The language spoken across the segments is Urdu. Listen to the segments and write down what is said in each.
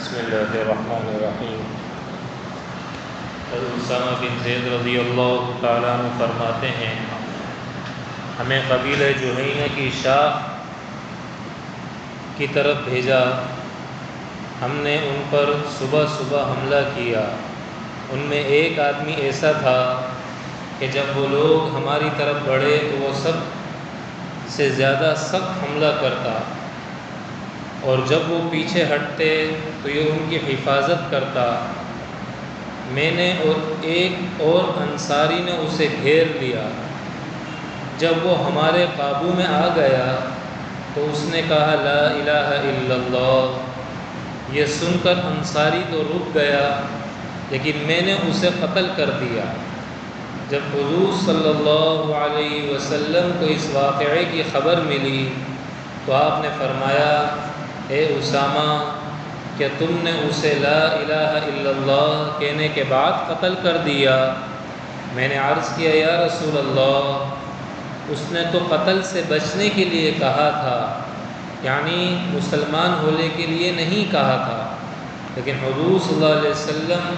بسم اللہ الرحمن الرحیم۔ حضرت اسامہ بن زید رضی اللہ تعالیٰ عنہ فرماتے ہیں، ہمیں قبیلہ جہینہ کی شاخ کی طرف بھیجا، ہم نے ان پر صبح صبح حملہ کیا۔ ان میں ایک آدمی ایسا تھا کہ جب وہ لوگ ہماری طرف بڑھے تو وہ سب سے زیادہ سخت حملہ کرتا، اور جب وہ پیچھے ہٹتے تو یہ ان کی حفاظت کرتا۔ میں نے اور ایک اور انصاری نے اسے گھیر لیا۔ جب وہ ہمارے قابو میں آ گیا تو اس نے کہا لا الہ الا اللہ۔ یہ سن کر انصاری تو رک گیا، لیکن میں نے اسے قتل کر دیا۔ جب حضور صلی اللہ علیہ وسلم کو اس واقعے کی خبر ملی تو آپ نے فرمایا، اے اسامہ، کیا تم نے اسے لا الہ الا اللہ کہنے کے بعد قتل کر دیا؟ میں نے عرض کیا، یا رسول اللہ، اس نے تو قتل سے بچنے کے لیے کہا تھا، یعنی مسلمان ہونے کے لیے نہیں کہا تھا۔ لیکن حضور صلی اللہ علیہ وسلم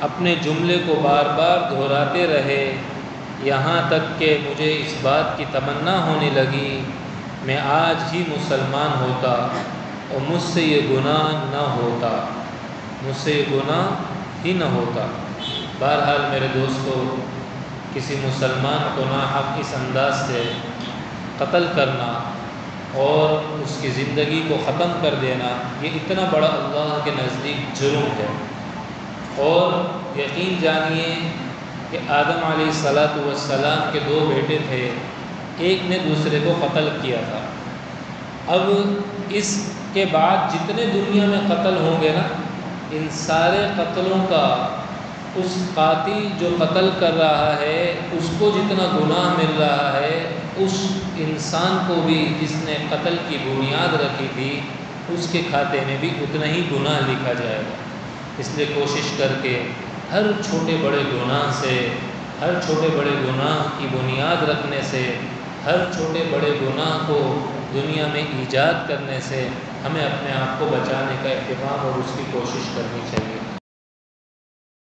اپنے جملے کو بار بار دہراتے رہے، یہاں تک کہ مجھے اس بات کی تمنا ہونے لگی میں آج ہی مسلمان ہوتا اور مجھ سے یہ گناہ نہ ہوتا، مجھ سے یہ گناہ ہی نہ ہوتا۔ بہرحال میرے دوستو، کسی مسلمان کو ناحق اس انداز سے قتل کرنا اور اس کی زندگی کو ختم کر دینا، یہ اتنا بڑا اللہ کے نزدیک جرم ہے۔ اور یقین جانیے کہ آدم علیہ السلام کے دو بیٹے تھے، ایک نے دوسرے کو قتل کیا تھا۔ اب اس کے بعد جتنے دنیا میں قتل ہوں گے نا، ان سارے قتلوں کا اس قاتل جو قتل کر رہا ہے اس کو جتنا گناہ مل رہا ہے، اس انسان کو بھی جس نے قتل کی بنیاد رکھی تھی اس کے کھاتے میں بھی اتنا ہی گناہ لکھا جائے گا۔ اس لیے کوشش کر کے ہر چھوٹے بڑے گناہ سے، ہر چھوٹے بڑے گناہ کی بنیاد رکھنے سے، ہر چھوٹے بڑے گناہ کو دنیا میں ایجاد کرنے سے ہمیں اپنے آپ کو بچانے کا اہتمام اور اس کی کوشش کرنی چاہیے۔